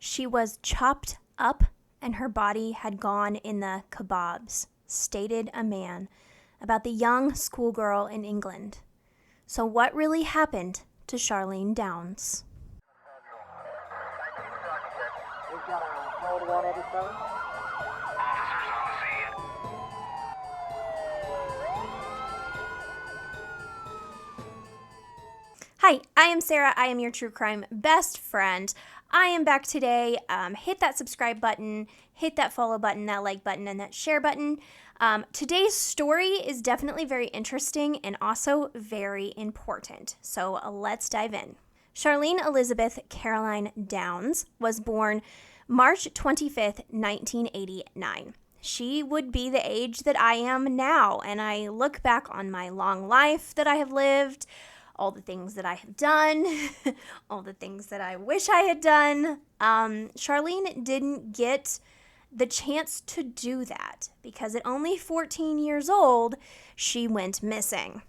She was chopped up and her body had gone in the kebabs, stated a man about the young schoolgirl in England. So what really happened to Charlene Downs? We've got a hold one at his phone. Hi, I am Sarah. I am your true crime best friend. I am back today. Hit that subscribe button, hit that follow button, that like button, and that share button. Today's story is definitely very interesting and also very important. So let's dive in. Charlene Elizabeth Carlene Downs was born March 25th, 1989. She would be the age that I am now, and I look back on my long life that I have lived, all the things that I have done, all the things that I wish I had done. Charlene didn't get the chance to do that because at only 14 years old, she went missing.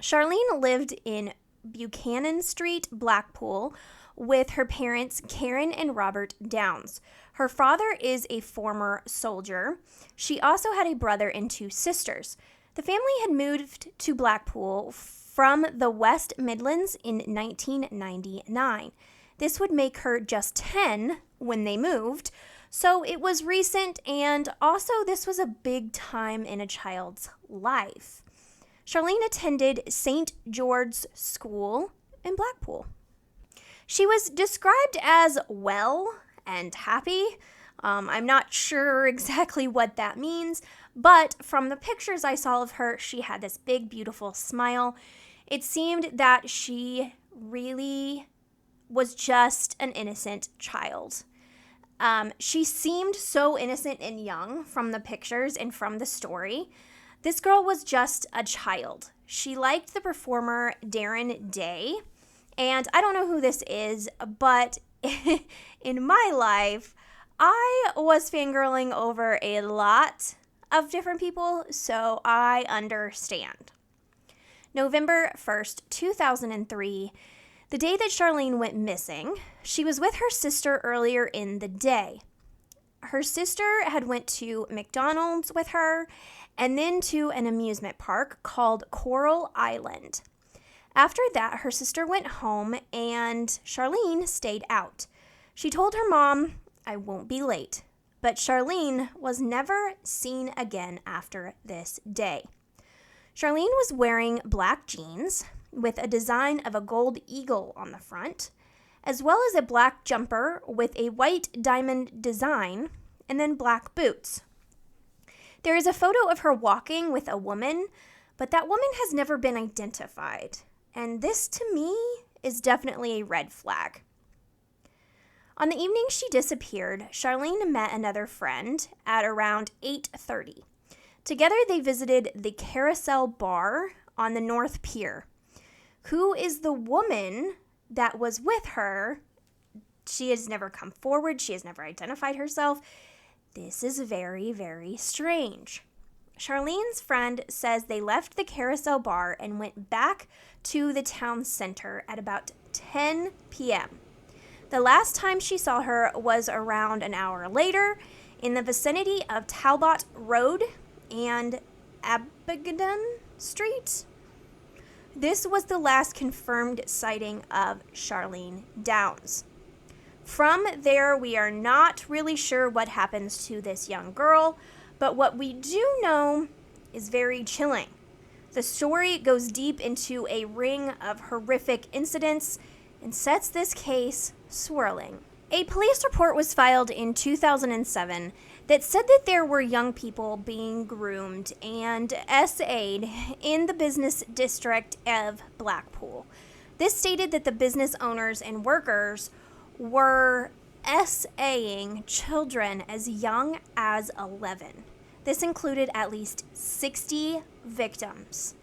Charlene lived in Buchanan Street, Blackpool, with her parents, Karen and Robert Downs. Her father is a former soldier. She also had a brother and two sisters. The family had moved to Blackpool from the West Midlands in 1999. This would make her just 10 when they moved, so it was recent, and also this was a big time in a child's life. Charlene attended St. George's School in Blackpool. She was described as well and happy. I'm not sure exactly what that means, but from the pictures I saw of her, she had this big, beautiful smile. It seemed that she really was just an innocent child. She seemed so innocent and young from the pictures and from the story. This girl was just a child. She liked the performer Darren Day, and I don't know who this is, but in my life, I was fangirling over a lot of different people, so I understand. November 1st, 2003, the day that Charlene went missing, she was with her sister earlier in the day. Her sister had went to McDonald's with her and then to an amusement park called Coral Island. After that, her sister went home and Charlene stayed out. She told her mom, "I won't be late." But Charlene was never seen again after this day. Charlene was wearing black jeans with a design of a gold eagle on the front, as well as a black jumper with a white diamond design, and then black boots. There is a photo of her walking with a woman, but that woman has never been identified. And this, to me, is definitely a red flag. On the evening she disappeared, Charlene met another friend at around 8:30. Together they visited the Carousel Bar on the North Pier. Who is the woman that was with her? She has never come forward. She has never identified herself. This is very, very strange. Charlene's friend says they left the Carousel Bar and went back to the town center at about 10 p.m. The last time she saw her was around an hour later in the vicinity of Talbot Road and Abingdon Street. This was the last confirmed sighting of Charlene Downs. From there, we are not really sure what happens to this young girl, but what we do know is very chilling. The story goes deep into a ring of horrific incidents and sets this case swirling. A police report was filed in 2007 that said that there were young people being groomed and SA'd in the business district of Blackpool. This stated that the business owners and workers were SAing children as young as 11. This included at least 60 victims.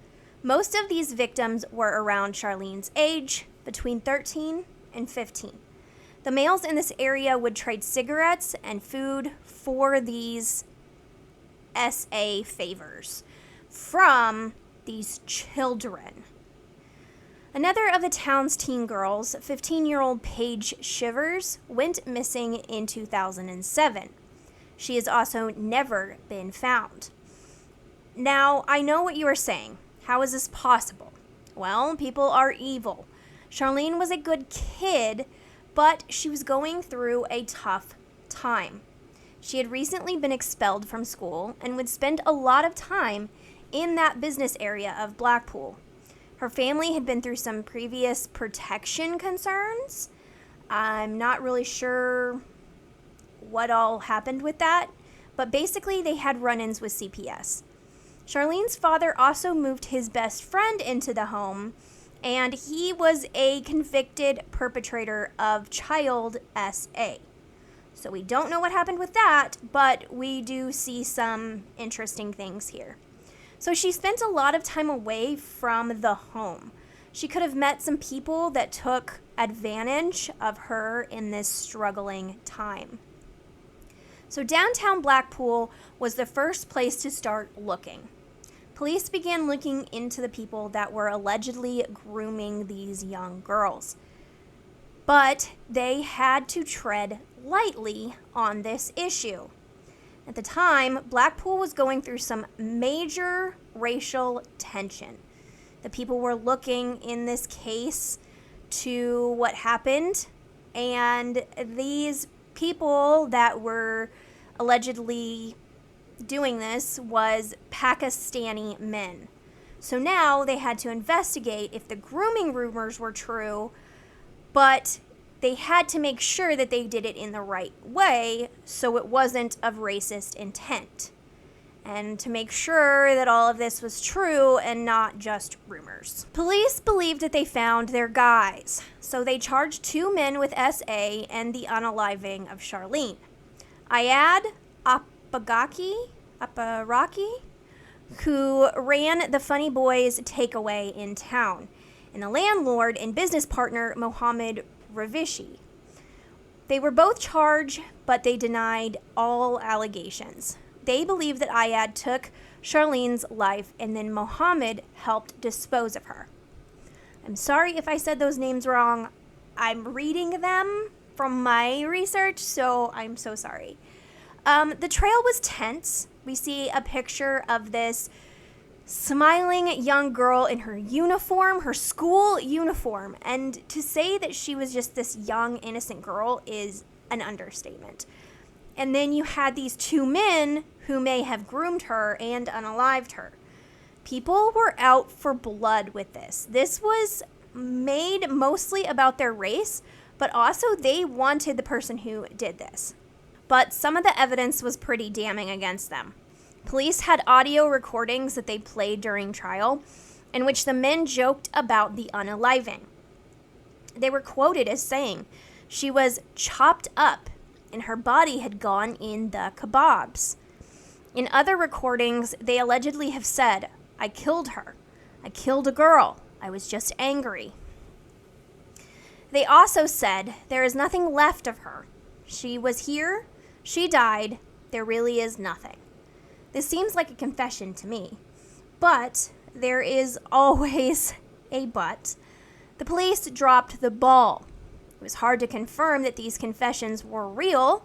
Most of these victims were around Charlene's age, between 13 and 15. The males in this area would trade cigarettes and food for these SA favors from these children. Another of the town's teen girls, 15-year-old Paige Shivers, went missing in 2007. She has also never been found. Now, I know what you are saying. How is this possible? Well, people are evil. Charlene was a good kid, but she was going through a tough time. She had recently been expelled from school and would spend a lot of time in that business area of Blackpool. Her family had been through some previous protection concerns. I'm not really sure what all happened with that, but basically they had run-ins with CPS. Charlene's father also moved his best friend into the home, and he was a convicted perpetrator of child SA. So we don't know what happened with that, but we do see some interesting things here. So she spent a lot of time away from the home. She could have met some people that took advantage of her in this struggling time. So downtown Blackpool was the first place to start looking. Police began looking into the people that were allegedly grooming these young girls. But they had to tread lightly on this issue. At the time, Blackpool was going through some major racial tension. The people were looking in this case to what happened, and these people that were allegedly doing this was Pakistani men. So now they had to investigate if the grooming rumors were true, but they had to make sure that they did it in the right way so it wasn't of racist intent. And to make sure that all of this was true and not just rumors. Police believed that they found their guys, so they charged 2 men with SA and the unaliving of Charlene. Ayad Aparaki, who ran the Funny Boys takeaway in town, and the landlord and business partner, Mohammed Ravishi. They were both charged, but they denied all allegations. They believe that Ayad took Charlene's life and then Mohammed helped dispose of her. I'm sorry if I said those names wrong. I'm reading them from my research, so I'm so sorry. The trail was tense. We see a picture of this smiling young girl in her uniform, her school uniform. And to say that she was just this young, innocent girl is an understatement. And then you had these 2 men who may have groomed her and unalived her. People were out for blood with this. This was made mostly about their race, but also they wanted the person who did this. But some of the evidence was pretty damning against them. Police had audio recordings that they played during trial in which the men joked about the unaliving. They were quoted as saying she was chopped up and her body had gone in the kebabs. In other recordings, they allegedly have said, "I killed her. I killed a girl. I was just angry." They also said, "There is nothing left of her. She was here. She died. There really is nothing." This seems like a confession to me, but there is always a but. The police dropped the ball. It was hard to confirm that these confessions were real,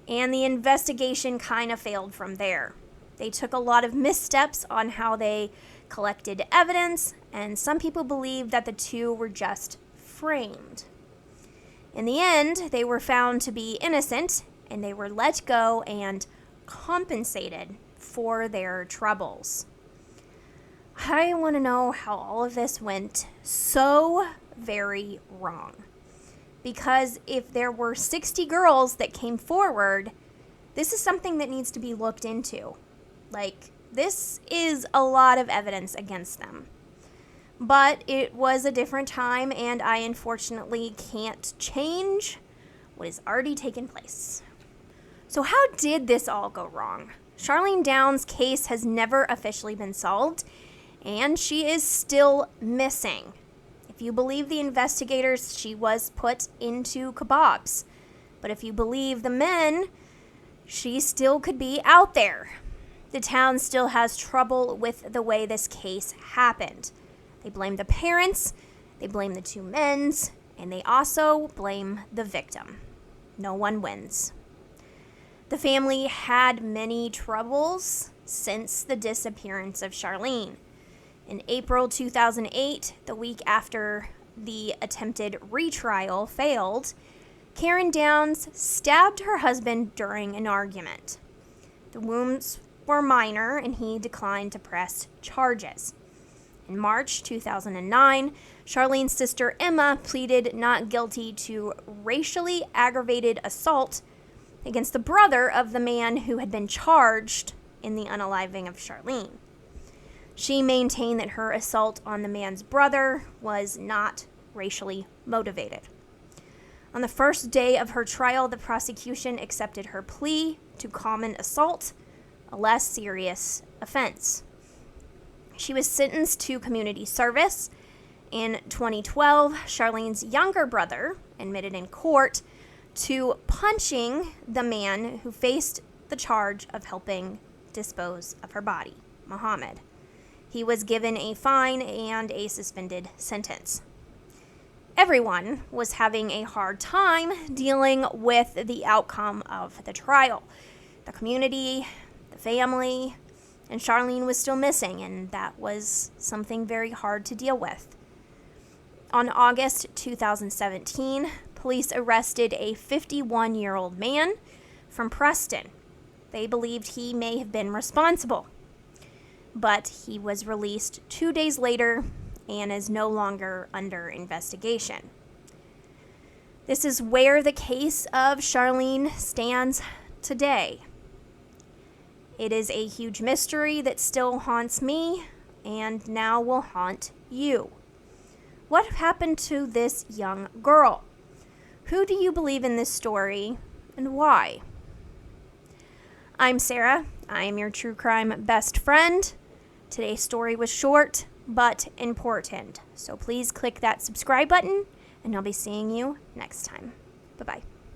and the investigation kind of failed from there. They took a lot of missteps on how they collected evidence, and some people believe that the 2 were just framed. In the end, they were found to be innocent, and they were let go and compensated for their troubles. I want to know how all of this went so very wrong. Because if there were 60 girls that came forward, this is something that needs to be looked into. Like, this is a lot of evidence against them. But it was a different time, and I unfortunately can't change what has already taken place. So how did this all go wrong? Charlene Downs' case has never officially been solved, and she is still missing. If you believe the investigators, she was put into kebabs. But if you believe the men, she still could be out there. The town still has trouble with the way this case happened. They blame the parents, They blame the two men's, and they also blame the victim. No one wins. The family had many troubles since the disappearance of Charlene. In April 2008, the week after the attempted retrial failed, Carlene Downs stabbed her husband during an argument. The wounds were minor, and he declined to press charges. In March 2009, Charlene's sister Emma pleaded not guilty to racially aggravated assault against the brother of the man who had been charged in the unaliving of Charlene. She maintained that her assault on the man's brother was not racially motivated. On the first day of her trial, the prosecution accepted her plea to common assault, a less serious offense. She was sentenced to community service. In 2012, Charlene's younger brother admitted in court to punching the man who faced the charge of helping dispose of her body, Muhammad. He was given a fine and a suspended sentence. Everyone was having a hard time dealing with the outcome of the trial. The community, the family, and Charlene was still missing, and that was something very hard to deal with. On August 2017, police arrested a 51-year-old man from Preston. They believed he may have been responsible, but he was released 2 days later and is no longer under investigation. This is where the case of Charlene stands today. It is a huge mystery that still haunts me and now will haunt you. What happened to this young girl? Who do you believe in this story, and why? I'm Sarah. I am your true crime best friend. Today's story was short but important, so please click that subscribe button, and I'll be seeing you next time. Bye-bye.